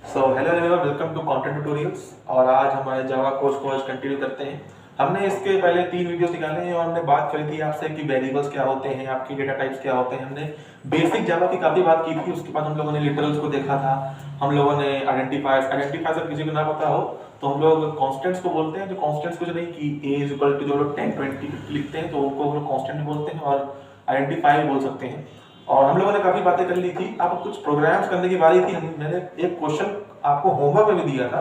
Hello everyone, welcome to content tutorials. और आज हमारे जावा कोर्स को आज कंटिन्यू करते हैं। हमने इसके पहले 3 वीडियोस निकाले हैं और हमने बात करी थी आपसे कि वेरिएबल्स क्या होते हैं, आपकी डेटा टाइप्स क्या होते हैं। हमने बेसिक जावा की काफ़ी बात की थी। उसके बाद हम लोगों ने लिटरल्स को देखा था, हम लोगों ने आइडेंटिफायर्स अगर किसी को ना पता हो तो हम लोग कॉन्स्टेंट्स को बोलते हैं। जो कॉन्स्टेंट्स कुछ नहीं कि ए इज इक्वल टू जो लोग 10 20 लिखते हैं तो उनको हम लोग कॉन्स्टेंट बोलते हैं और आइडेंटिफाई बोल सकते हैं। और हम लोगों ने काफी बातें कर ली थी। अब कुछ प्रोग्राम्स करने की बारी थी। मैंने एक क्वेश्चन आपको होमवर्क में भी दिया था,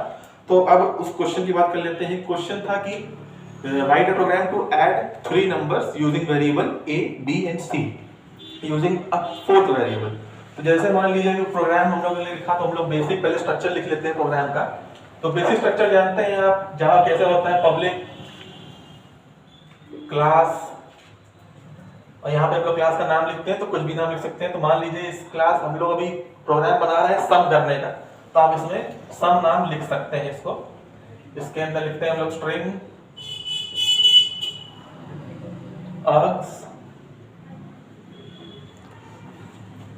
तो अब उस क्वेश्चन की बात कर लेते हैं। क्वेश्चन था कि write a program to add 3 numbers using variable A B and C using a 4th variable. तो जैसे मान लीजिए कि प्रोग्राम हम लोगों ने लिखा, तो हम लोग बेसिक पहले स्ट्रक्चर लिख लेते हैं प्रोग्राम का। तो बेसिक स्ट्रक्चर जानते हैं आप जहां कैसे होता है, पब्लिक क्लास, और यहाँ पे हम लोग क्लास का नाम लिखते हैं तो कुछ भी नाम लिख सकते हैं। तो मान लीजिए इस क्लास हम लोग अभी प्रोग्राम बना रहे हैं सम करने का, तो आप इसमें सम नाम लिख सकते हैं। इसके अंदर लिखते हैं हम लोग string args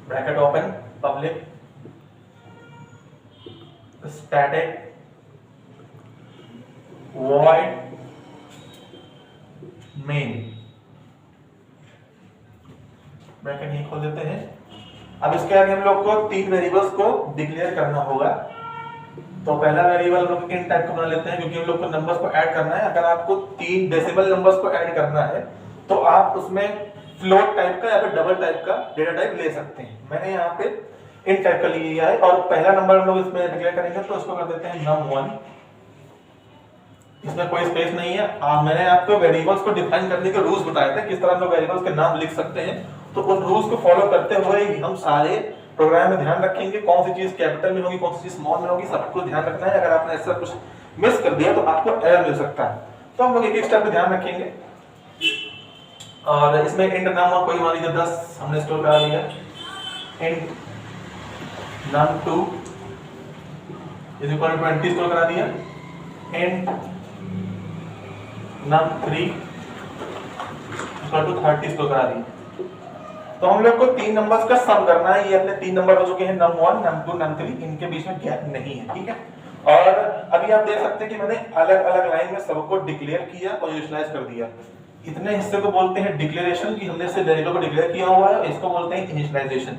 bracket open public static void main bracket नहीं खोल देते हैं। अब इसके आगे हम लोग को 3 वेरिएबल्स को डिक्लेयर करना होगा। तो पहला वेरिएबल हम लोग इन टाइप का बना लेते हैं, क्योंकि हम लोग को नंबर्स को ऐड करना है। अगर आपको 3 डेसिमल नंबर्स को ऐड करना है तो आप उसमें फ्लोट टाइप का या फिर डबल टाइप का डेटा टाइप ले सकते हैं। मैंने यहाँ पे इन टाइप का लिया है और पहला नंबर हम लोग इसमें डिक्लेयर करेंगे तो उसको कर देते हैं num1। इसमें कोई स्पेस नहीं है। मैंने आपको वेरिएबल्स को डिफाइन करने के रूल्स बताए थे, किस तरह हम लोग वेरिएबल्स के नाम लिख सकते हैं। तो उन रूल्स को फॉलो करते हुए हम सारे प्रोग्राम में ध्यान रखेंगे कौन सी चीज कैपिटल में होगी, कौन सी चीज स्मॉल में होगी, सबको ध्यान रखना है। अगर आपने ऐसा कुछ मिस कर दिया तो आपको एरर मिल सकता है। तो हम लोग एक एक स्टेप पे ध्यान रखेंगे। और इसमें इंट num1 कोई मान लीजिए 10 हमने स्टोर करा लिया, int num2 is equal to 20 store करा दिया, int num3 equal to 30 store करा दिया। तो हम लोग को 3 नंबर्स का सम करना है। ये अपने 3 नंबर हो चुके हैं, num1 num2 num3, इनके बीच में गैप नहीं है, ठीक है। और अभी आप देख सकते हैं कि मैंने अलग अलग लाइन में सबको डिक्लेयर किया और इनिशियलाइज कर दिया। इतने हिस्से को बोलते हैं डिक्लेरेशन, कि हमने सिर्फ वेरिएबल को डिक्लेयर किया हुआ है, इसको बोलते हैं इनिशियलाइजेशन।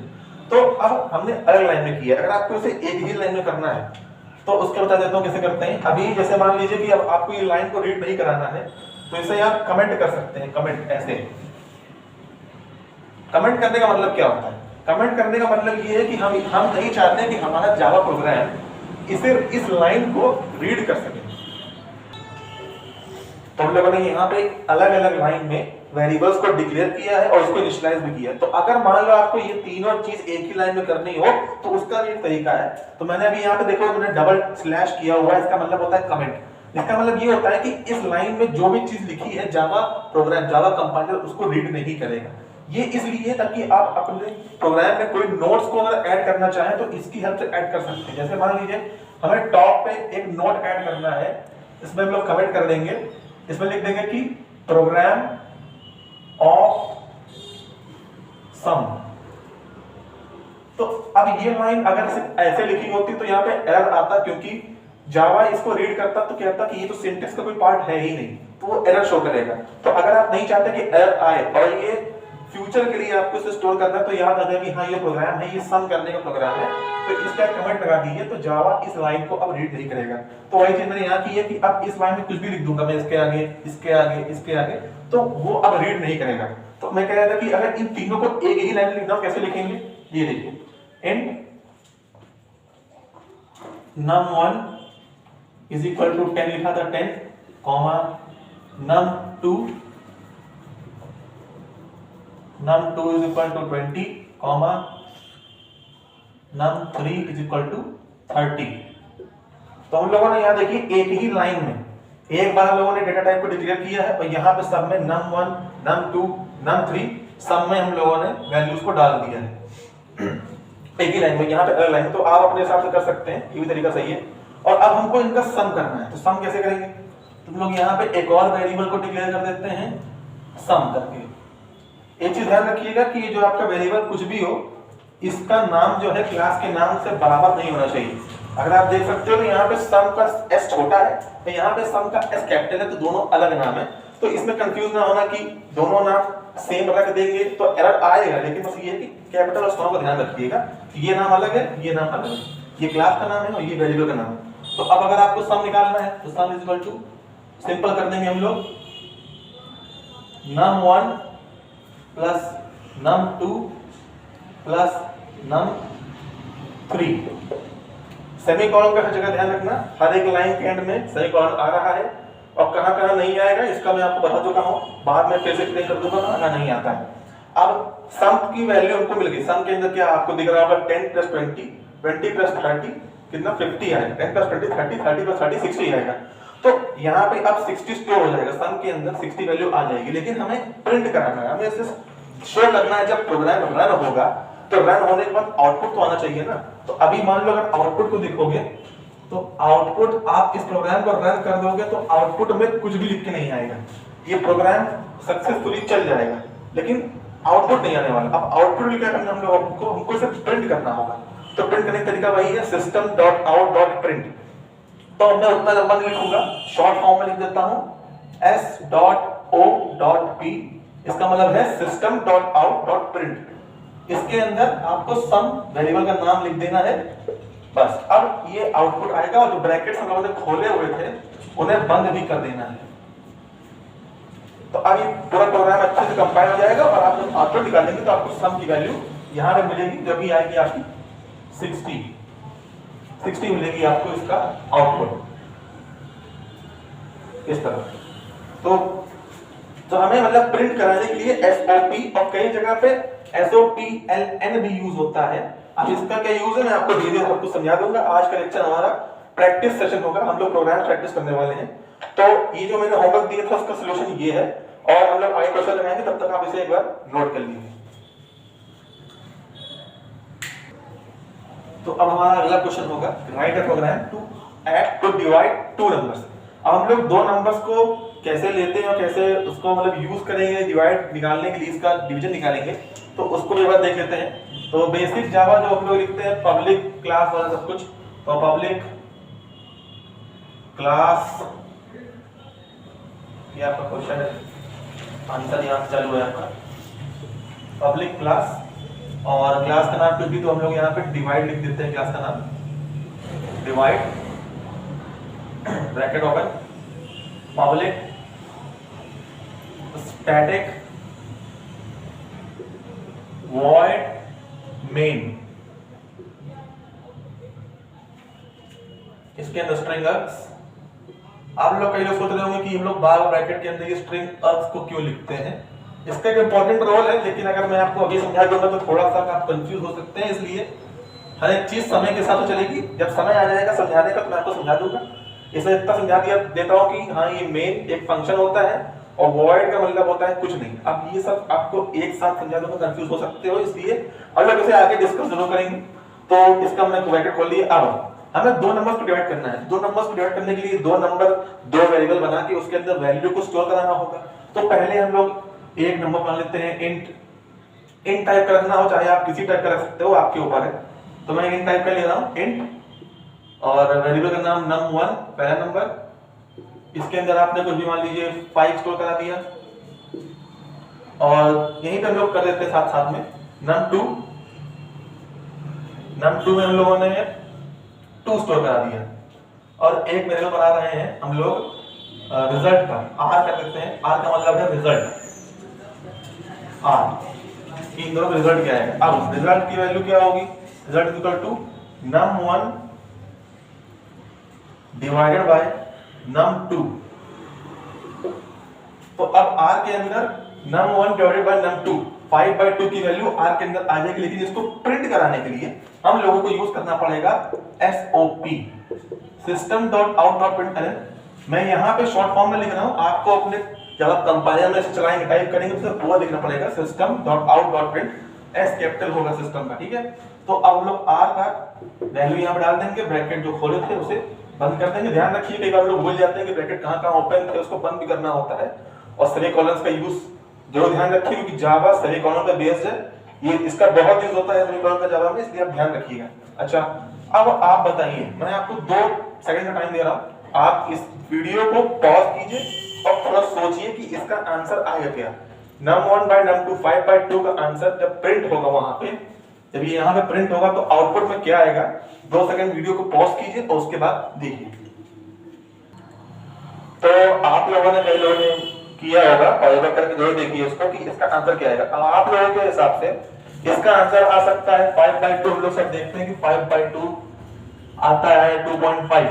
तो अब हमने अलग लाइन में किया। अगर आपको इसे एक ही लाइन में करना है तो उसके बता देता हूँ कैसे करते हैं। अभी जैसे मान लीजिए कि अब आपको ये लाइन को रीड नहीं कराना है, तो इसे आप कमेंट कर सकते हैं। कमेंट ऐसे, कमेंट करने का मतलब क्या होता है? कमेंट करने का मतलब ये है कि हम नहीं चाहते हैं कि हमारा जावा प्रोग्राम इस लाइन को रीड कर सके। तो हम लोगों ने यहाँ पे अलग अलग लाइन में वेरिएबल्स को डिक्लेयर किया है और उसको इनिशियलाइज भी किया है। तो अगर मान लो आपको ये तीनों चीज एक ही लाइन में करनी हो तो उसका भी एक तरीका है। तो मैंने अभी यहाँ पे देखो मैंने डबल स्लैश किया हुआ है, इसका मतलब होता है कमेंट। इसका मतलब ये होता है कि इस लाइन में जो भी चीज लिखी है जावा प्रोग्राम, जावा कंपाइलर उसको रीड नहीं करेगा। ये इसलिए ताकि आप अपने प्रोग्राम में कोई नोट्स को अगर ऐड करना चाहें तो इसकी हेल्प से ऐड कर सकते हैं। जैसे मान लीजिए हमें टॉप पे एक नोट ऐड करना है, इसमें हम लोग कमेंट कर देंगे, इसमें लिख देंगे कि प्रोग्राम ऑफ सम। तो अब ये लाइन अगर सिर्फ ऐसे लिखी होती तो यहाँ पे एरर आता, क्योंकि जावा इसको रीड करता तो कहता कि ये तो सिंटेक्स का कोई पार्ट है ही नहीं, तो वो एरर शो करेगा। तो अगर आप नहीं चाहते कि एरर आए और ये फ्यूचर के लिए आपको इसे स्टोर करना है, तो याद आ जाए कि हाँ ये प्रोग्राम है, ये सम करने का प्रोग्राम है, तो इसका कमेंट लगा दीजिए। तो जावा इस लाइन को अब रीड नहीं करेगा। तो वही चीज मैंने यहाँ की है कि अब इस लाइन में कुछ भी लिख दूंगा मैं, इसके आगे इसके आगे इसके आगे, तो वो अब रीड नहीं करेगा। तो मैं कह रहा था कि अगर इन तीनों को एक ही लाइन में लिखना, कैसे लिखेंगे? ये देखिए, int num1 is equal to 10 लिखा था, 10 comma num2 is equal to 20 comma num3 is equal to 30। तो हम लोगों ने यहाँ देखिए एक ही लाइन में एक बार हम लोगों ने डेटा टाइप को डिक्लेयर किया है और यहाँ पे सब में num1 num2 num3 सब में हम लोगों ने वैल्यूज को डाल दिया है एक ही लाइन में, यहाँ पे अलग लाइन। तो आप अपने हिसाब से कर सकते हैं, ये भी तरीका सही है। और अब हमको इनका सम करना है, तो सम कैसे करेंगे? तुम लोग यहाँ पे एक और वेरिएबल को डिक्लेयर कर देते हैं सम करके। एक चीज ध्यान रखिएगा कि ये जो आपका वेरिएबल कुछ भी हो, इसका नाम जो है क्लास के नाम से बराबर नहीं होना चाहिए। अगर आप देख सकते हो तो यहाँ पे सम का एस छोटा है तो यहाँ पे सम का एस कैपिटल है, तो दोनों अलग नाम है। तो इसमें कंफ्यूज ना होना कि दोनों नाम सेम रख देंगे तो एरर आएगा, लेकिन बस ये है कि कैपिटल और स्मॉल का ध्यान रखिएगा, ये नाम अलग है, ये नाम अलग है, ये क्लास का नाम है और ये वेरिएबल का नाम है। तो अब अगर आपको सम निकालना है तो sum is equal to, simple कर देंगे हम लोग, num1 plus num2 plus num3। Semicolon का हर जगह ध्यान रखना, हर एक लाइन के एंड में सेमीकोलन आ रहा है और कहां-कहां नहीं आएगा इसका मैं आपको बता चुका हूं, बाद में फिर से एक्सप्लेन कर दूंगा कहां नहीं आता है। अब सम की वैल्यू हमको मिल गई, सम के अंदर क्या आपको दिख रहा होगा 10 + 20, 20 + 30 कितना 50 आएगा, 10 + 20 30, 30 + 30 60 आएगा। तो यहाँ पे अब 60 स्टोर हो जाएगा, सम के अंदर 60 वैल्यू आ जाएगी, लेकिन हमें प्रिंट कराना है, हमें इसे शो करना है। जब प्रोग्राम रन होगा तो रन होने के बाद आउटपुट तो आना चाहिए ना। तो अभी मान लो अगर आउटपुट को देखोगे तो आउटपुट आप इस प्रोग्राम को रन कर दोगे तो आउटपुट में कुछ भी लिख के नहीं आएगा, ये प्रोग्राम सक्सेसफुली चल जाएगा लेकिन आउटपुट नहीं आने वाला। अब आउटपुट क्या करना हम लोगों को, हमको इसे प्रिंट करना होगा। तो प्रिंट करने का तरीका वही है, system.out.print। तो मैं उतना लंबा नहीं लिखूंगा, शॉर्ट फॉर्म में लिख देता हूं s.o.p, इसका मतलब है system.out.print। इसके अंदर आपको सम वेरिएबल का नाम लिख देना है बस। अब ये आउटपुट आएगा और जो ब्रैकेट्स हम लोगों ने खोले हुए थे उन्हें बंद भी कर देना है। तो अब ये पूरा प्रोग्राम अच्छे से कंपाइल हो जाएगा और आप जब आउटपुट निकालेंगे तो आपको सम की वैल्यू यहां पे मिलेगी, जो भी आएगी आपकी 60 मिलेगी आपको इसका आउटपुट इस तरह। तो हमें मतलब प्रिंट कराने के लिए एसओपी और कई जगह पे एसओपीएलएन भी यूज होता है। अब इसका क्या यूज है मैं आपको धीरे धीरे आपको समझा दूंगा। आज का लेक्चर हमारा प्रैक्टिस सेशन होगा, हम लोग प्रोग्राम प्रैक्टिस करने वाले हैं। तो ये जो मैंने होमवर्क दिया था उसका सॉल्यूशन ये है और हम लोग आगे क्वेश्चन लगाएंगे, तब तक आप इसे एक बार नोट कर लीजिए। तो अब हमारा अगला क्वेश्चन होगा, write a program to divide two numbers. अब हम लोग दो नंबर्स को कैसे लेते हैं और कैसे उसको मतलब यूज करेंगे डिवाइड निकालने के लिए, इसका डिवीजन निकालेंगे, तो उसको भी एक बार देख लेते हैं। तो बेसिक जावा जो हम लोग लिखते हैं पब्लिक क्लास वाला सब कुछ, तो पब्लिक क्लास ये आपका क्वेश्चन है, आंसर यहाँ से चालू है आपका पब्लिक क्लास और क्लास का नाम कुछ भी, तो हम लोग यहाँ पे डिवाइड लिख देते हैं, क्लास का नाम divide, bracket open, public static void main, इसके अंदर स्ट्रिंग अर्ग्स। आप लोग कई लोग सोच रहे होंगे कि हम लोग बार ब्रैकेट के अंदर ये स्ट्रिंग अर्ग्स को क्यों लिखते हैं, इसका एक इंपॉर्टेंट रोल है, लेकिन अगर मैं आपको अभी समझा दूंगा तो थोड़ा सा आप कंफ्यूज हो सकते हैं, इसलिए हर एक चीज समय के साथ तो चलेगी, जब समय आ जाएगा समझाने का तो मैं आपको समझा दूंगा। इसे इतना समझा दिया देता हूं कि हाँ ये मेन एक फंक्शन होता है और वॉइड का मतलब होता है कुछ नहीं। अब ये सब आपको एक साथ समझा दूंगा, कंफ्यूज हो सकते हो, इसलिए हम लोग इसे आगे डिस्कस जरूर करेंगे। तो इसका हमने ब्रैकेट खोल लिया। अब हमें दो नंबर्स को डिवाइड करना है, दो नंबर्स को डिवाइड करने के लिए दो नंबर दो वेरिएबल बना के उसके अंदर वैल्यू को स्टोर कराना होगा। तो पहले हम लोग एक नंबर मान लेते हैं इंट टाइप का रखना हो, चाहे आप किसी टाइप का रख सकते हो, आपके ऊपर है। तो मैं इंट टाइप का ले रहा हूं इंट, और वेरिएबल का नाम num1 पहला नंबर, इसके अंदर आपने कुछ भी मान लीजिए 5 स्टोर करा दिया, और यहीं पे हम लोग कर देते हैं साथ साथ में num2 में हम लोगों ने 2 स्टोर करा दिया, और एक वेरिएबल बना रहे हैं हम लोग रिजल्ट का, r कर देते हैं, r का मतलब है रिजल्ट, r इन दोनों रिजल्ट क्या है। अब रिजल्ट की वैल्यू क्या होगी, result equal to num1 divided by num2। तो अब r के अंदर num1 डिवाइडेड बाय num2 5/2 की वैल्यू r के अंदर आ जाएगी, लेकिन इसको प्रिंट कराने के लिए हम लोगों को यूज करना पड़ेगा SOP, system.out.println। मैं यहाँ पे शॉर्ट फॉर्म में लिख रहा हूँ, आपको अपने जब आप कंपाइलर में इसे चलाएंगे टाइप करेंगे तो पूरा लिखना पड़ेगा system.out.print, S कैपिटल होगा सिस्टम का, ठीक है। तो अब हम लोग r का वैल्यू यहाँ पे डाल देंगे, ब्रैकेट जो खोले थे उसे बंद कर देंगे। ध्यान रखिए कई बार लोग भूल जाते हैं कि ब्रैकेट कहाँ ओपन थे, उसको बंद भी करना होता है, और सेमीकोलंस का यूज जरूर ध्यान रखिए, क्योंकि जावा सेमीकोलन पे बेस्ड है, ये इसका बहुत यूज होता है सेमीकोलन का जावा में, इसलिए आप ध्यान रखिएगा। अच्छा, अब आप बताइए, मैं आपको 2 सेकंड का टाइम दे रहा हूं, आप इस वीडियो को पॉज कीजिए और थोड़ा सोचिए कि इसका आंसर आएगा क्या। num1 by num2 5/2 का आंसर जब प्रिंट होगा वहां पे, जब ये यहां पे प्रिंट होगा तो आउटपुट में क्या आएगा। 2 सेकंड वीडियो को पॉज कीजिए और उसके बाद देखिए। तो आप लोगों ने, कई लोगों ने किया होगा और एक बार करके जरूर देखिए इसको कि इसका आंसर क्या आएगा। आप लोगों के हिसाब से इसका आंसर आ सकता है 5/2। हम लोग सब देखते हैं कि 5/2 आता है 2.5।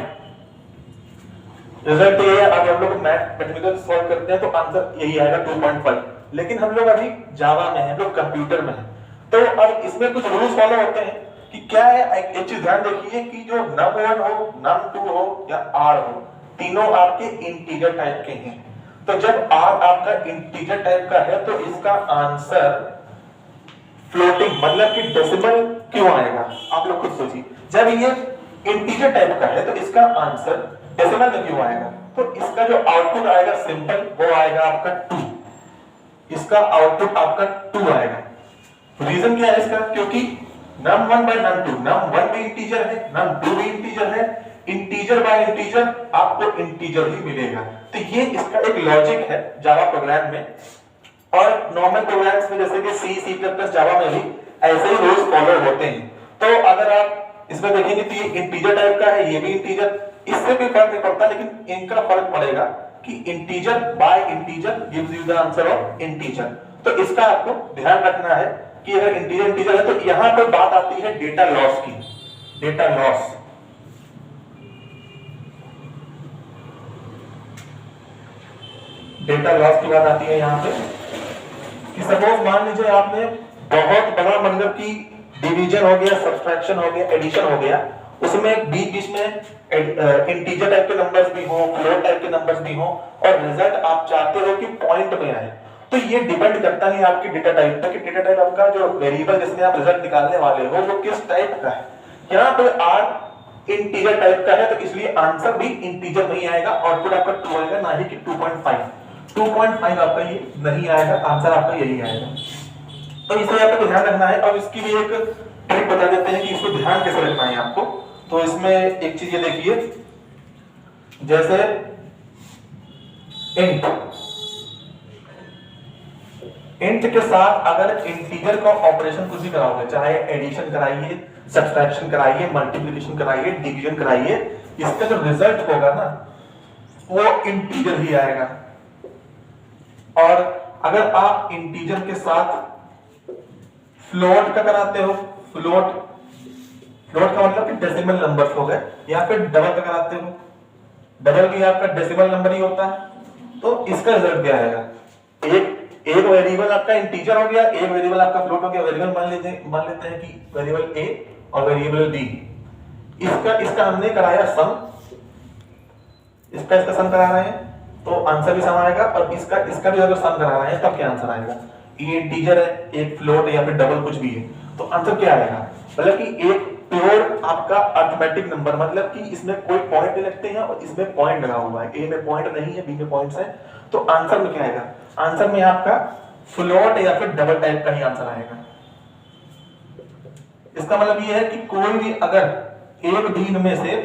रिजल्ट ये है। अब हम लोग मैथमेटिकल सॉल्व करते हैं तो आंसर यही आएगा 2.5। लेकिन हम लोग अभी जावा में हैं, हम लोग कंप्यूटर में हैं, तो अब इसमें कुछ रूल्स फॉलो होते हैं कि क्या है। एक चीज ध्यान देखिए कि जो num1 हो, num2 हो या r हो, तीनों आपके इंटीजर टाइप के हैं। तो जब r आपका इंटीजर टाइप का है तो इसका आंसर फ्लोटिंग मतलब कि डेसिमल क्यों आएगा, आप लोग खुद सोचिए। जब ये इंटीजर टाइप का है तो इसका आंसर डेसिमल में क्यों आएगा। तो इसका जो आउटपुट आएगा सिंपल, वो आएगा आपका 2। इसका आउटपुट आपका 2 आएगा। रीजन क्या है इसका, क्योंकि num1 by num2, num1 भी इंटीजर है, num2 भी इंटीजर है, इंटीजर बाय इंटीजर आपको इंटीजर ही मिलेगा। तो ये इसका एक लॉजिक है जावा प्रोग्राम में। और नॉर्मल प्रोग्राम्स में जैसे कि C++, जावा में भी ऐसे ही रूल्स फॉलो होते हैं। तो अगर आप इसमें देखेंगे तो ये इंटीजर टाइप का है, ये भी इंटीजर, इससे भी फर्क नहीं पड़ता, लेकिन इनका फर्क पड़ेगा कि integer by integer gives you the answer of integer. तो इसका आपको ध्यान रखना है कि अगर इंटीजर इंटीजर है तो यहां पर बात आती है डेटा लॉस की। डेटा लॉस, डेटा लॉस की बात आती है यहां पे कि सपोज मान लीजिए आपने बहुत बड़ा मतलब कि डिवीजन हो गया, सब्सट्रैक्शन हो गया, एडिशन हो गया, उसमें बीच बीच में इंटीजर टाइप के नंबर्स भी हो, फ्लोट टाइप के नंबर्स भी हो, और रिजल्ट आप चाहते हो कि पॉइंट में आए। तो ये डिपेंड करता है आपके डेटा टाइप पर कि डेटा टाइप आपका जो वेरिएबल जिसमें आप रिजल्ट निकालने वाले हो वो किस टाइप का है। यहाँ पे r इंटीजर टाइप का है तो इसलिए आंसर भी इंटीजर नहीं आएगा, आउटपुट आपका 2 आएगा, ना ही कि 2.5। 2.5 आपका ये नहीं आएगा, आंसर आपका यही आएगा। तो इसे आपको ध्यान रखना है। और इसकी भी एक ट्रिक बता देते हैं कि इसको ध्यान कैसे रखना है आपको। तो इसमें एक चीज ये देखिए, जैसे इंट के साथ अगर इंटीजर का ऑपरेशन कुछ भी कराओगे, चाहे एडिशन कराइए, सब्सट्रैक्शन कराइए, मल्टीप्लिकेशन कराइए, डिवीजन कराइए, इसका जो रिजल्ट होगा ना वो इंटीजर ही आएगा। और अगर आप इंटीजर के साथ फ्लोट का कराते हो, फ्लोट का मतलब कि डेसिमल नंबर्स हो गए, या फिर डबल का कराते हो, डबल भी आपका डेसिमल नंबर ही होता है, तो इसका रिजल्ट क्या आएगा। एक वेरिएबल आपका इंटीजर हो गया, एक वेरिएबल आपका फ्लोट हो गया। वेरिएबल मान लेते हैं कि वेरिएबल a और वेरिएबल b, इसका हमने कराया सम, इसका सम करा रहे हैं तो आंसर भी सम आएगा, और इसका भी अगर सम करा रहे हैं तब क्या आंसर आएगा। ये इंटीजर है, एक फ्लोट है या फिर डबल कुछ भी है, तो आंसर क्या आएगा। मतलब कि एक प्योर आपका अरिथमेटिक नंबर, मतलब कि इसमें कोई पॉइंट नहीं लगते हैं और इसमें पॉइंट लगा हुआ है, ए में पॉइंट नहीं है, बी में पॉइंट्स है, तो आंसर में क्या आएगा। आंसर में आपका फ्लोट या फिर डबल टाइप का ही आंसर आएगा। इसका मतलब ये है कि कोई भी अगर एक भी इनमें से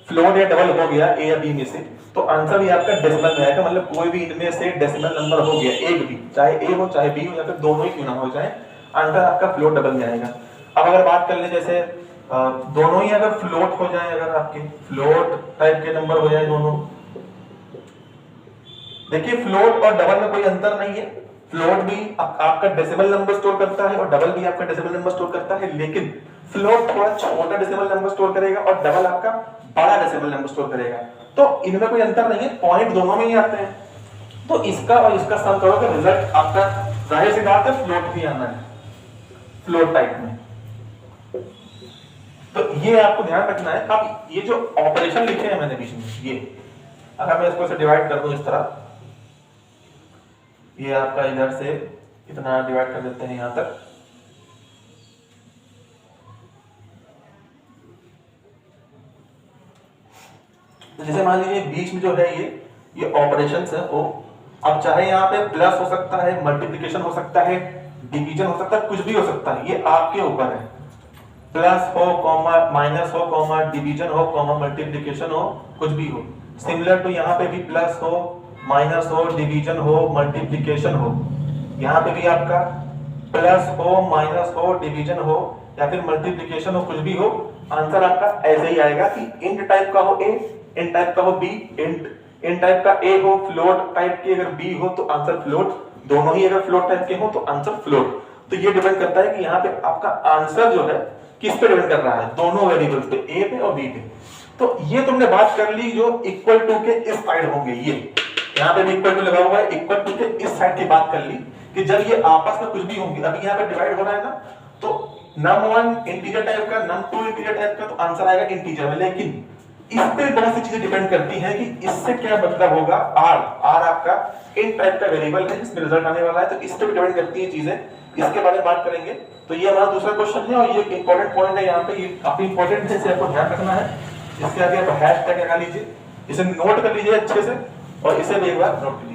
फ्लोट या डबल हो गया ए या बी में से, तो आंसर भी आपका डेसिमल में आएगा। मतलब कोई भी इनमें से डेसिमल नंबर हो गया, एक भी, चाहे ए हो चाहे बी हो या फिर दोनों ही क्यों ना हो जाए, आंसर आपका फ्लोट डबल में आएगा। अब अगर बात कर ले जैसे दोनों ही अगर फ्लोट हो जाए, अगर आपके फ्लोट टाइप के नंबर हो जाए दोनों, देखिए फ्लोट और डबल में कोई अंतर नहीं है। फ्लोट भी आपका डेसिमल नंबर स्टोर करता है और डबल भी आपका डेसिमल नंबर स्टोर करता है, लेकिन फ्लोट थोड़ा छोटा डेसिमल नंबर स्टोर करेगा और डबल आपका बड़ा डेसिमल नंबर स्टोर करेगा। तो इनमें कोई अंतर नहीं है, पॉइंट दोनों में ही आते हैं। तो इसका और इसका सम करोगे, रिजल्ट आपका जाहिर सी बात है फ्लोट ही आना है, फ्लोट टाइप में। तो ये आपको ध्यान रखना है। अब ये जो ऑपरेशन लिखे हैं मैंने बीच में, ये अगर मैं इसको डिवाइड कर दूं इस तरह, ये आपका इधर से इतना डिवाइड कर देते हैं यहां तक, तो जैसे मान लीजिए बीच में जो है ये ऑपरेशंस है वो, अब चाहे यहाँ पे प्लस हो सकता है, मल्टीप्लिकेशन हो सकता है, डिवीजन हो सकता है, कुछ भी हो सकता है, ये आपके ऊपर है। प्लस हो कॉमा माइनस हो कॉमा डिवीजन हो कॉमा मल्टीप्लिकेशन हो, कुछ भी हो। सिमिलर टू यहाँ पे भी प्लस हो माइनस हो डिवीजन हो मल्टीप्लिकेशन हो, यहाँ पे भी आपका प्लस हो माइनस हो डिवीजन हो या फिर मल्टीप्लिकेशन हो, कुछ भी हो, आंसर आपका ऐसे ही आएगा कि इंट टाइप का हो ए, इंट टाइप का हो बी, इंट टाइप का ए हो, फ्लोट टाइप की अगर बी हो तो आंसर फ्लोट, दोनों ही अगर फ्लोट टाइप के हो तो आंसर फ्लोट। तो ये डिपेंड करता है कि यहाँ पे आपका आंसर जो है किस पे डिपेंड कर रहा है, दोनों वेरिएबल्स पे, ए पे और बी पे। तो ये तुमने बात कर ली जो इक्वल टू के इस साइड होंगे, ये यहाँ पे भी इक्वल टू लगा हुआ है, इक्वल टू के इस साइड की बात कर ली कि जब ये आपस में कुछ भी होंगे, अभी यहाँ पे डिवाइड हो रहा है ना, तो num1 इंटीजर टाइप का, num2 इंटीजर टाइप का, तो आंसर आएगा इंटीजर में। लेकिन इस पे बहुत सी चीजें डिपेंड करती हैं कि इससे क्या मतलब होगा। आर आपका इन टाइप का वेरिएबल है जिसमें रिजल्ट आने वाला है, तो इस पे भी डिपेंड करती है चीजें, इसके बारे में बात करेंगे। तो ये हमारा दूसरा क्वेश्चन है और ये इंपॉर्टेंट पॉइंट है यहाँ पे, ये काफी इंपॉर्टेंट है, इसे आपको ध्यान रखना है। इसके आगे आप हैशटैग लगा लीजिए, इसे नोट कर लीजिए अच्छे से और इसे भी एक बार नोट कर लीजिए।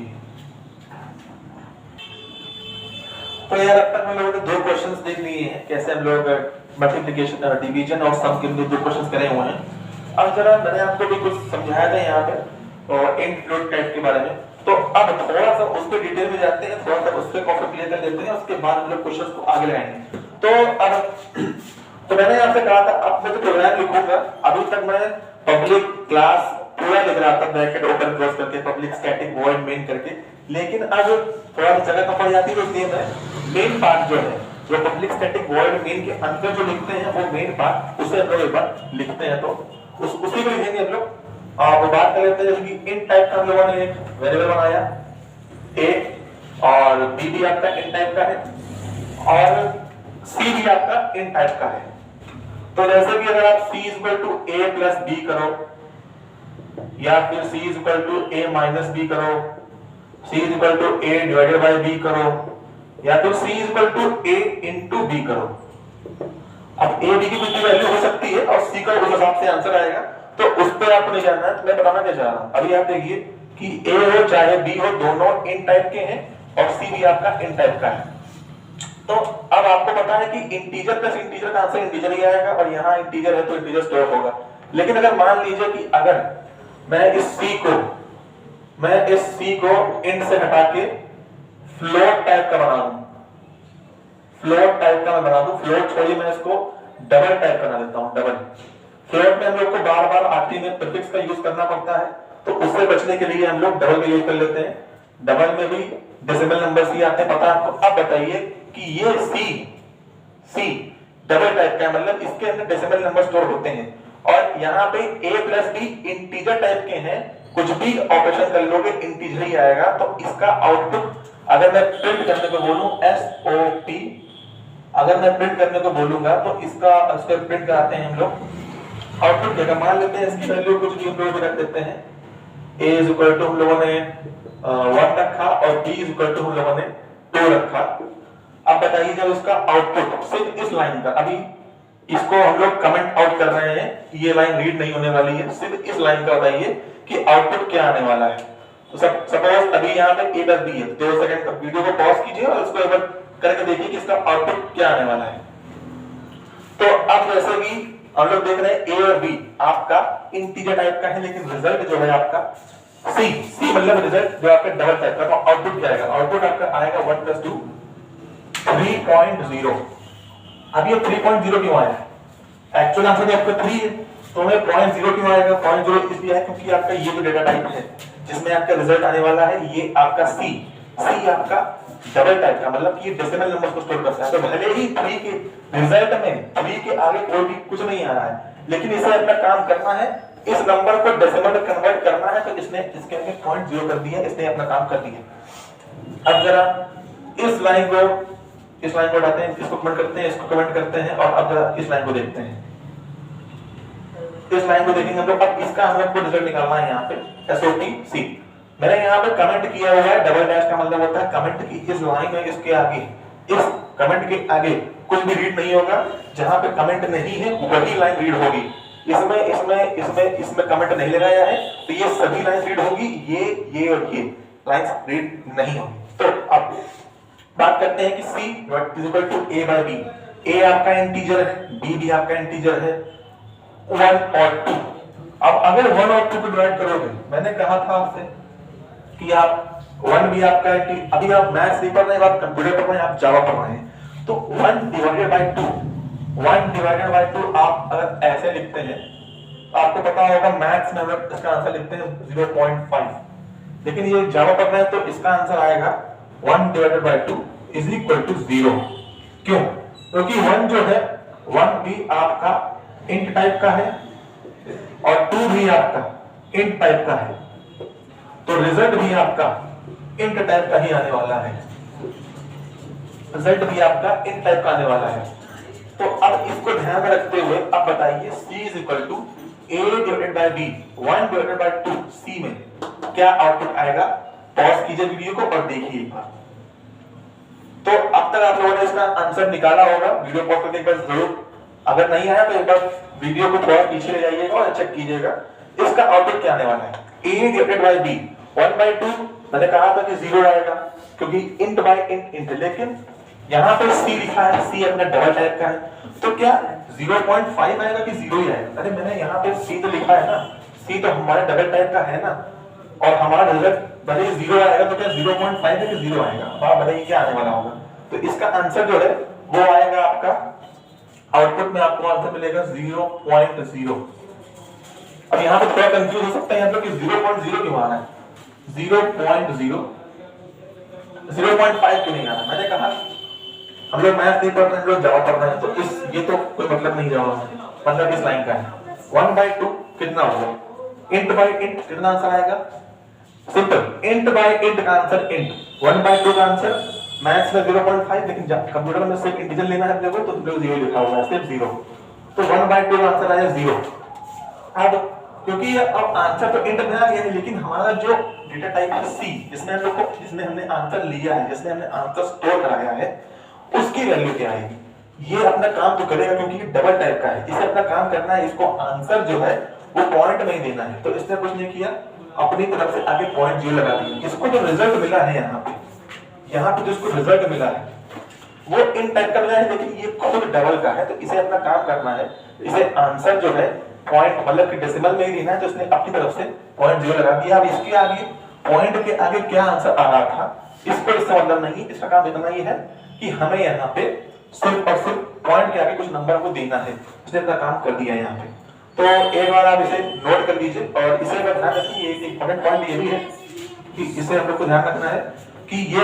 तो यार अब तक हम लोगों ने दो क्वेश्चंस देख लिए हैं, कैसे हम लोग मल्टीप्लिकेशन डिवीजन और सम के दो क्वेश्चंस करे हुए हैं। अब जरा मैंने आपको भी कुछ समझाया था यहाँ पे और इंट फ्लोट टाइप के बारे में, तो अब थोड़ा सा उस पे डिटेल में जाते हैं, थोड़ा सा उस पे कॉपी क्लियर कर लेते हैं, उसके बाद हम लोग क्वेश्चंस को आगे लगाएंगे। तो मैंने आपसे कहा था अब मैं तो प्रोग्राम लिखूंगा, अभी तक मैं पब्लिक क्लास पूरा लिख रहा था ब्रैकेट ओपन क्लोज करके, पब्लिक स्टैटिक वॉइड मेन करके, लेकिन अब थोड़ा सा जगह कम पड़ जाती है, तो इसलिए मैं मेन पार्ट जो है, जो पब्लिक स्टैटिक वॉइड मेन के अंदर जो लिखते हैं वो मेन पार्ट, उसे हम लोग एक बार लिखते हैं, तो उसी को लिखेंगे हम लोग। वो बात कर लेते हैं जैसे कि इन टाइप का हम लोगों ने एक वेरिएबल बनाया a और b भी आपका इन टाइप का है और c भी आपका इन टाइप का है। तो जैसे कि अगर आप c a plus b करो या फिर c a minus b करो, c a divided by b करो या फिर c a into b करो। अब a b की कुछ भी वैल्यू हो सकती है और c का उस हिसाब से आंसर आएगा, तो उस पर आपको नहीं जानना है। तो मैं बताना क्या चाह रहा हूं, अभी आप देखिए कि a हो चाहे b हो, दोनों इन टाइप के हैं और c भी आपका इन टाइप का है। तो अब आपको पता है कि इंटीजर प्लस इंटीजर का आंसर इंटीजर ही आएगा और यहाँ इंटीजर है तो इंटीजर स्टोर होगा। लेकिन अगर मान लीजिए कि अगर मैं इस c को int से हटा के फ्लोट टाइप का बना दूं, फ्लोट टाइप का मैं बना दूं, फ्लोट छोड़िए मैं इसको डबल टाइप बना देता हूं। डबल फ्लोट में हम लोग को बार बार आखिरी में प्रीफिक्स का यूज करना पड़ता है, तो उससे बचने के लिए हम लोग डबल का यूज कर लेते हैं। डबल में भी डेसिमल नंबर्स ही आते हैं, पता है आपको। अब बताइए कि ये सी डबल टाइप का, मतलब इसके अंदर डेसिमल नंबर स्टोर होते हैं और यहाँ पे a plus b integer type के हैं, कुछ भी ऑपरेशन कर लोगे इंटीजर ही आएगा। तो इसका आउटपुट अगर मैं प्रिंट करने को बोलूं SOP, अगर मैं प्रिंट करने को बोलूंगा तो इसका प्रिंट कराते हैं हम लोग। आउटपुट क्या मान लेते हैं, इसकी वैल्यू कुछ भी हम लोग रख देते हैं। a इज इक्वल टू हम लोगों ने 1 रखा और b इज इक्वल टू हम लोगों ने 2 रखा। अब बताइए जब उसका आउटपुट सिर्फ इस लाइन का, अभी इसको हम लोग कमेंट आउट कर रहे हैं, ये लाइन रीड नहीं होने वाली है, सिर्फ इस लाइन का बताइए कि आउटपुट क्या आने वाला है। तो सपोज अभी यहाँ पे a प्लस b है, 2 सेकंड का वीडियो को पॉज कीजिए और इसको एक बार करके देखिए कि इसका आउटपुट क्या आने वाला है। तो अब जैसे भी हम लोग देख रहे हैं a और b आपका इंटीजर टाइप का है, लेकिन रिजल्ट जो है आपका c मतलब रिजल्ट जो आपका डबल टाइप का, तो आउटपुट क्या आएगा? आउटपुट आपका आएगा 1 + 2 3.0। अब ये 3.0 क्यों आया? एक्चुअल आंसर तो आपका 3 है, तो हमें 0.0 क्यों आएगा? 0.0 इसलिए है क्योंकि आपका ये जो डेटा टाइप है जिसमें आपका रिजल्ट आने वाला है, ये आपका सी आपका डबल टाइप का, मतलब कि ये डेसिमल नंबर को स्टोर करता है। तो भले ही 3 के रिजल्ट में 3 के आगे कोई भी कुछ नहीं आ रहा है, लेकिन इसे अपना काम करना है, इस नंबर को डेसिमल में कन्वर्ट करना है, तो इसने इसके आगे 0.0 कर दिया, इसने अपना काम कर दिया। अब जरा इस लाइन को उठाते हैं, इसको कमेंट करते हैं, इसको कमेंट करते हैं और अब जरा इस लाइन को देखते हैं। इस लाइन को देखेंगे हम लोग। अब इसका हम लोग को रिजल्ट निकालना है यहाँ पे SOP। मैंने यहाँ पे कमेंट किया हुआ है, डबल डैश का मतलब होता है कमेंट की इस लाइन में, इसके आगे, इस कमेंट के आगे कुछ भी रीड नहीं होगा। जहां पे कमेंट नहीं है वही लाइन रीड होगी। इसमें कमेंट नहीं लगाया है तो ये सभी लाइन रीड होगी, ये और ये लाइंस रीड नहीं होगी। तो अब बात करते हैं कि C = A/B। ए आपका इंटीजर है, बी भी आपका इंटीजर है, 1 और 2। अब अगर 1 और 2 को डिवाइड करोगे, मैंने कहा था आपसे कि आप 1 भी आपका अभी आप मैथ्स नहीं पढ़ रहे हैं, आप कंप्यूटर पढ़ रहे हैं, आप जावा पढ़ रहे हैं, तो 1 डिवाइडेड बाय 2, 1 डिवाइडेड बाय 2 आप अगर ऐसे लिखते हैं, आपको पता होगा मैथ्स में अगर इसका आंसर लिखते हैं 0.5, लेकिन ये जावा पढ़ रहे हैं तो इसका आंसर आएगा 1 divided by 2 is equal to 0। क्यों? क्योंकि 1 जो है 1 भी आपका इंट टाइप का है और 2 भी आपका इंट टाइप का है, तो रिजल्ट भी आपका इंट टाइप का ही आने वाला है, रिजल्ट भी आपका इंट टाइप का आने वाला है। तो अब इसको ध्यान में रखते हुए अब बताइए C is equal to A divided by B, 1 divided by 2 C में क्या आउटपुट आएगा? पॉज कीजिए वीडियो को और देखिए एक बार। तो अब तक आप लोगों ने इसका आंसर निकाला होगा, वीडियो पॉज करके एक बार जरूर, अगर नहीं आया तो एक बार वीडियो को थोड़ा पीछे ले जाइएगा और चेक कीजिएगा इसका आउटपुट क्या आने वाला है। A divided by B 1 by 2, मैंने कहा था कि 0 आएगा क्योंकि इंट बाय इंट इंट, लेकिन यहाँ पे C लिखा है, C अपना डबल टाइप का है, तो क्या 0.5 आएगा कि 0 ही आएगा? अरे मैंने यहाँ पे C तो लिखा है ना, C तो हमारे डबल टाइप का है ना, और हमारा रिजल्ट भले ही 0 आएगा तो क्या 0.5 है कि 0 आएगा? अब आप बताइए क्या आने वाला होगा? तो इसका आंसर जो है वो आएगा आपका, आउटपुट में आपको आंसर मिलेगा 0.0। अब यहाँ पे थोड़ा कंफ्यूज हो सकता है यहाँ पे कि 0.0 क्यों आ रहा है, 0.0, 0.5 क्यों नहीं आ रहा? मैंने कहा हम लोग मैथ नहीं पढ़ रहे हैं, हम लोग जावा पढ़ रहे हैं, तो इस ये तो कोई मतलब नहीं जावा में, मतलब इस लाइन का है। 1 by 2 कितना होगा? इंट बाय इंट, कितना आंसर आएगा? सिंपल, इंट बाय इंट का आंसर इंट, 1 by 2 का आंसर मैथ्स में 0.5, लेकिन कंप्यूटर में सिर्फ इंटीजर लेना है अपने को, तो 0 लिखा हुआ है, सिर्फ 0, तो 1 by 2 का आंसर आया 0। अब क्योंकि अब आंसर तो इंट में आ गया है, लेकिन हमारा जो डेटा टाइप है C, जिसमें हमने आंसर लिया है, जिसमें हमने आंसर स्टोर कराया है, उसकी वैल्यू क्या आएगी? ये अपना काम तो करेगा क्योंकि ये डबल टाइप का है, इसे अपना काम करना है, इसको आंसर जो है वो पॉइंट में ही देना है, तो इसने कुछ नहीं किया, अपनी तरफ से आगे पॉइंट 0 लगा दिया। इसको जो रिजल्ट मिला है यहाँ पे जिसको रिजल्ट मिला है वो इन टाइप का मिला है, लेकिन ये खुद डबल का है, तो इसे अपना काम करना है, इसे आंसर जो है पॉइंट मतलब कि डेसिमल में ही देना है, तो इसने अपनी तरफ से पॉइंट 0 लगा दिया। अब इसके आगे पॉइंट के आगे क्या आंसर आ रहा था इसको इससे मतलब नहीं, इसका काम इतना ही है कि हमें यहाँ पे सिर्फ और सिर्फ पॉइंट के आगे कुछ नंबर को देना है, इसने अपना काम कर दिया है यहाँ पे। तो एक बार आप इसे नोट कर लीजिए और इसे अगर ध्यान रखिए, एक इंपॉर्टेंट पॉइंट ये भी है कि इसे हम लोग को ध्यान रखना है कि ये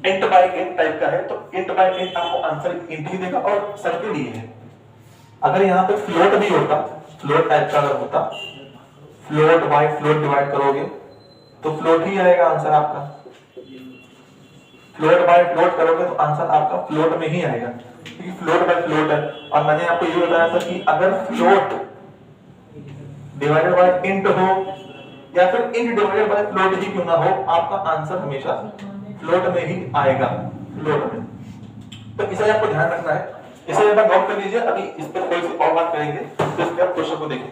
इंट बाय इंट टाइप का है, तो इंट बाय इंट आपको आंसर इंट ही देगा और सबके लिए है। अगर यहाँ पे फ्लोट भी होता, फ्लोट टाइप का अगर होता, फ्लोट बाय फ्लोट डिवाइड करोगे तो फ्लोट ही आएगा आंसर आपका, फ्लोट बाय फ्लोट करोगे तो आंसर आपका फ्लोट में ही आएगा, क्योंकि फ्लोट बाय फ्लोट है। और मैंने आपको ये बताया था कि अगर फ्लोट डिवाइडेड बाय इंट हो या फिर इंट डिवाइडेड बाय फ्लोट ही क्यों ना हो, आपका आंसर हमेशा फ्लोट में ही आएगा, फ्लोट में। तो इसे आपको ध्यान रखना है, इसे एक बार नोट कर लीजिए। अभी इस पर थोड़ी सी और बात करेंगे, तो इसके आप क्वेश्चन को देखें।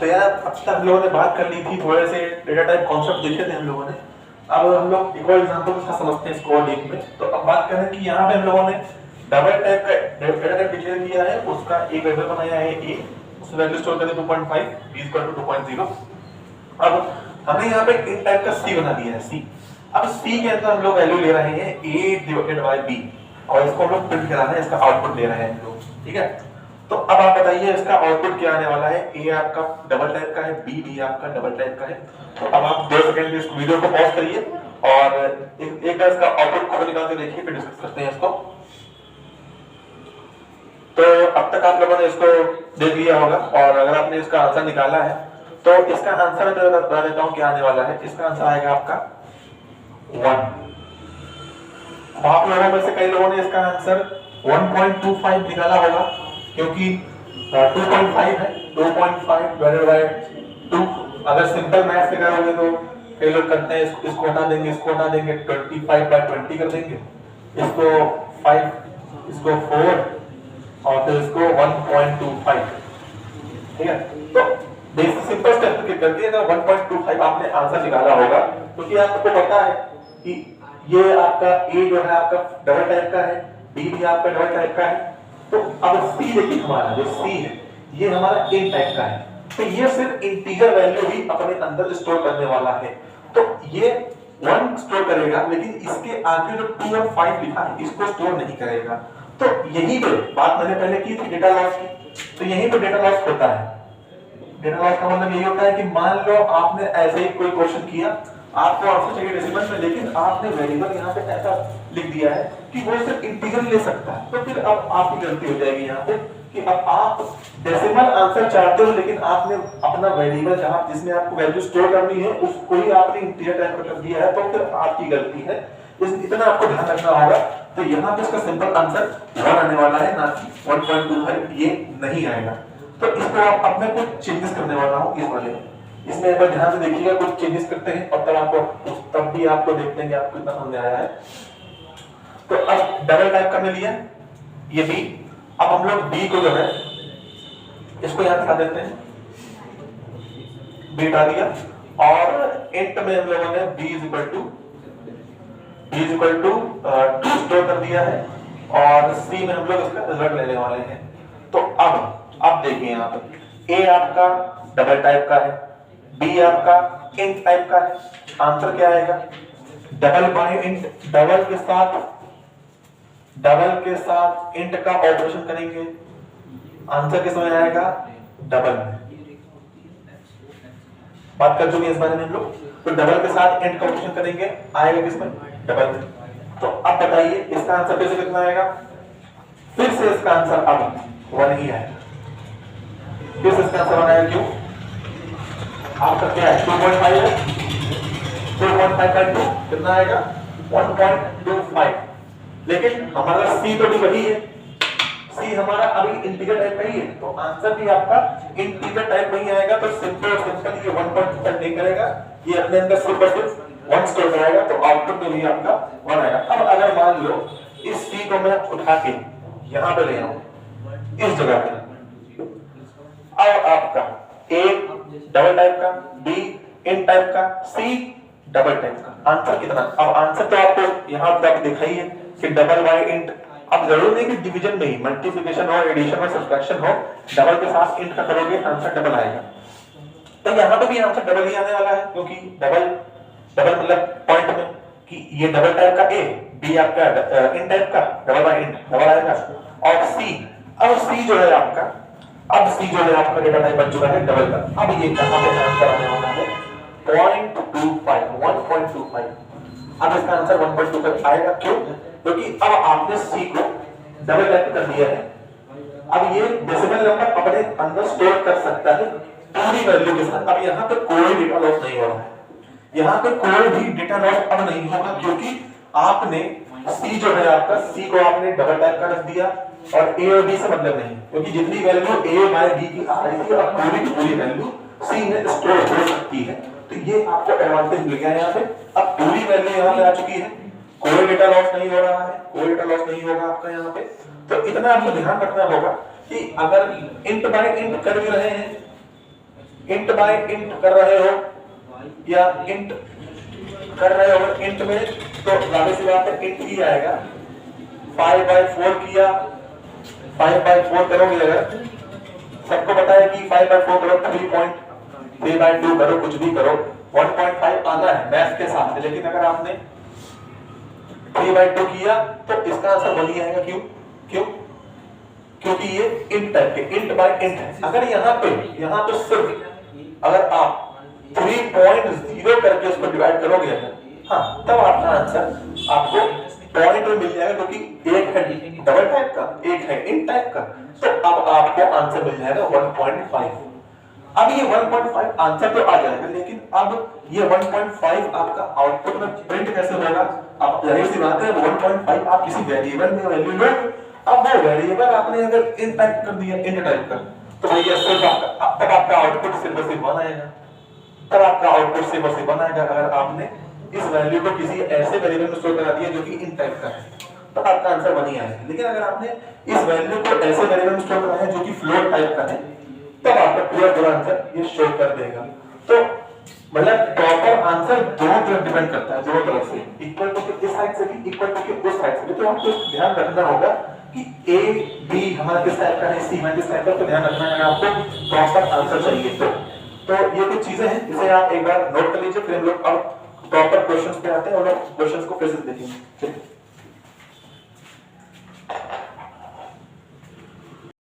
तो यार अब तक हम लोगों ने बात कर ली थी, थोड़े से डेटा टाइप कॉन्सेप्ट देखे थे हम लोगों ने। अब हम लोग एक और एग्जांपल के साथ समझते हैं इसको डीप में। तो अब बात करें कि यहाँ पे हम लोगों ने डबल टाइप का डेटा टाइप डिक्लेयर किया है, उसका एक वेरिएबल बनाया है a, उस वैल्यू स्टोर कर दी 2.5, b इक्वल टू 2.0। अब हमने यहाँ पे इन टाइप का c बना दिया है, c। अब c के अंदर हम लोग वैल्यू ले रहे हैं a डिवाइडेड बाय b और इसको हम लोग प्रिंट करा रहे हैं, इसका आउटपुट ले रहे हैं हम लोग, ठीक है। तो अब आप बताइए इसका आउटपुट क्या आने वाला है। a आपका डबल टाइप का है, b भी आपका डबल टाइप का है। तो अब आप 2 सेकंड इस वीडियो को पॉज करिए और एक बार इसका आउटपुट को निकाल के देखिए, फिर डिस्कस करते हैं इसको। तो अब तक आप लोगों ने इसको देख लिया होगा और अगर आपने इसका आंसर निकाला है तो इसका आंसर मैं बता देता हूं क्या आने वाला है। इसका आंसर आएगा आपका 1। आप लोगों में से कई लोगों ने इसका आंसर 1.25 निकाला होगा, क्योंकि 2.5 है, 2.5 डिवाइडेड बाय 2। अगर सिंपल मैथ से करोगे तो कई लोग करते हैं इसको हटा देंगे, इसको हटा देंगे, 25 बाय 20 कर देंगे, इसको 5, इसको 4 और फिर इसको 1.25, ठीक है। तो बेसिक सिंपल स्टेप करके अगर 1.25 आपने आंसर निकाला होगा, क्योंकि आपको पता है कि ये आपका ए जो है आपका डबल टाइप का है, बी भी आपका डबल टाइप का है। तो अब सी देखिए हमारा जो सी है ये हमारा इन टाइप का है, तो ये सिर्फ इंटीजर वैल्यू ही अपने अंदर स्टोर करने वाला है। तो ये 1 स्टोर करेगा, लेकिन इसके आगे जो 2 और 5 लिखा है इसको स्टोर नहीं करेगा। तो यही पे बात मैंने पहले की थी डेटा लॉस की, तो यहीं पे डेटा लॉस होता है। डेटा लॉस का मतलब यही होता है कि मान लो आपने ऐसे ही कोई क्वेश्चन किया, आपको आंसर चाहिए डेसिमल में, लेकिन आपने वेरिएबल यहाँ पे ऐसा लिख दिया है कि वो सिर्फ इंटीजर ले सकता है, तो फिर अब आपकी गलती हो जाएगी यहाँ पे कि अब आप डेसिमल आंसर चाहते हो, लेकिन आपने अपना वेरिएबल जहाँ जिसमें आपको वैल्यू स्टोर करनी है उसको ही आपने इंटीजर टाइप कर दिया है, तो फिर आपकी गलती है। इतना आपको ध्यान रखना होगा। तो यहाँ पे इसका सिंपल आंसर 1 आने वाला है, ना कि 1.25 ये नहीं आएगा। तो इसको आप अपने कुछ चेंजेस करने वाला हूँ इस वाले में, इसमें एक बार ध्यान से देखिएगा, कुछ चेंजेस करते हैं और तब भी आपको देख लेंगे आपको कितना समझ आया है। तो अब डबल टाइप करने लिया ये बी, अब हम लोग बी को जो है इसको यहां दिखा देते हैं, बी डाल दिया और इंट में हम लोगों ने b इक्वल टू 2 स्टोर कर दिया है और c में हम लोग इसका रिजल्ट लेने वाले हैं। तो अब देखिए यहाँ पे a आपका डबल टाइप का है, b आपका इंट टाइप का है, आंसर क्या आएगा डबल बाय इंट, डबल के साथ इंट का ऑपरेशन करेंगे, आंसर किस में आएगा डबल में। बात कर चुके हैं इस बारे में हम लोग, तो डबल के साथ इंट का ऑपरेशन करेंगे आएगा किसमें डबल में। तो अब बताइए इसका आंसर फिर से कितना आएगा, फिर से इसका आंसर अब 1 ही आएगा, फिर से इसका आंसर 1 आएगा। क्यों, आपका क्या है 2.5 है, 2.5 बाय 2 कितना आएगा 1.25, लेकिन हमारा c तो भी वही है, c हमारा अभी इंटीजर टाइप का ही है, तो आंसर भी आपका इंटीजर टाइप में ही आएगा। तो सिंपल ये 1.25 नहीं करेगा, ये अपने अंदर सिर्फ 1 स्टोर कराएगा, तो आउटपुट में भी आपका 1 आएगा। अब अगर मान लो इस c को मैं उठा के यहां पे ले आऊं इस जगह पे, अब आपका a डबल टाइप का, b इन टाइप का, c डबल टाइप का, आंसर कितना। अब आंसर तो आपको यहां तक दिखा ही है कि डबल बाय इंट। अब जरूर नहीं कि डिवीजन में ही मल्टीप्लिकेशन हो, एडिशन और सब्ट्रैक्शन हो, डबल के साथ इंट का करोगे आंसर डबल आएगा। तो यहां पे भी आंसर डबल ही आने वाला है, क्योंकि डबल मतलब पॉइंट में कि ये डबल टाइप का a, b आपका इन टाइप का, डबल बाय इंट डबल आएगा। और c, अब c जो है आपका, अब c जो है आपका डेटा टाइप बन चुका है डबल का। अब ये कहां पे आंसर आने वाला है 1.25। अब इसका आंसर 1.25 आएगा। क्यों, क्योंकि अब आपने c को डबल टाइप कर दिया है, अब ये डेसिमल नंबर अपने अंदर स्टोर कर सकता है पूरी वैल्यू के साथ। अब यहाँ पे कोई डेटा लॉस नहीं हो रहा है, यहाँ पे कोई भी डेटा लॉस अब नहीं होगा, क्योंकि आपने c जो है आपका, c को आपने डबल टाइप का रख दिया और a और b से मतलब नहीं, क्योंकि जितनी वैल्यू a बाय b की आ रही थी अब पूरी की पूरी वैल्यू c में स्टोर हो सकती है। तो ये आपको एडवांटेज मिल गया है यहाँ पे, अब पूरी वैल्यू यहाँ पे आ चुकी है, कोई डेटा लॉस नहीं हो रहा है, कोई डेटा लॉस नहीं होगा आपका यहाँ पे। तो इतना आपको ध्यान रखना होगा कि अगर इंट बाय इंट कर भी रहे हैं, इंट बाय इंट कर रहे हो या इंट कर रहे हो इंट में, तो जाहिर सी बात है इंट ही आएगा। 5/4 किया, 5/4 करोगे अगर, सबको पता है कि 5/4 करो 3.3/2 करो, कुछ भी करो 1.5 आना है मैथ के साथ। लेकिन अगर आपने 3/2 किया तो इसका आंसर 1 ही आएगा। क्यों, क्योंकि ये इंट टाइप के, इंट बाय इंट है। अगर यहाँ पे सिर्फ अगर आप 3.0 करके उसको डिवाइड करोगे, हाँ, तब आपका आंसर आपको पॉइंट में मिल जाएगा, क्योंकि एक है डबल टाइप का, एक है इंट टाइप का। तो अब आपको आंसर मिल जाएगा 1.5। अब ये 1.5 आंसर तो आ जाएगा, लेकिन अब ये 1.5 आपका आउटपुट में प्रिंट कैसे होगा। अब जाहिर सी बात है 1.5 आप किसी वेरिएबल में वैल्यू लो, अब वो वेरिएबल आपने अगर इंट टाइप कर दिया, इंट टाइप कर, तो भैया सिर्फ तब आपका आउटपुट सिर्फ 1 आएगा, तब आपका आउटपुट सिर्फ 1 आएगा। अगर आपने इस वैल्यू को किसी ऐसे वेरिएबल में स्टोर करा दिया जो कि इंट टाइप का है, तब आपका आंसर 1 ही आएगा। लेकिन अगर आपने इस वैल्यू को ऐसे वेरिएबल में स्टोर करा है जो कि फ्लोट टाइप का है, तब आपका पूरा आंसर ये शो कर देगा। तो मतलब प्रॉपर आंसर दोनों तरफ डिपेंड करता है, दोनों तरफ से, इक्वल टू इस साइड से भी, इक्वल टू उस साइड से भी। तो आपको ध्यान रखना होगा कि ए बी हमारा किस टाइप का है, सी हमारा किस टाइप का, तो ध्यान रखना है आपको प्रॉपर आंसर चाहिए। तो ये कुछ चीजें हैं जिसे आप एक बार नोट कर लीजिए, फिर हम लोग अब प्रॉपर क्वेश्चंस पे आते हैं और क्वेश्चंस को फिर से देखेंगे।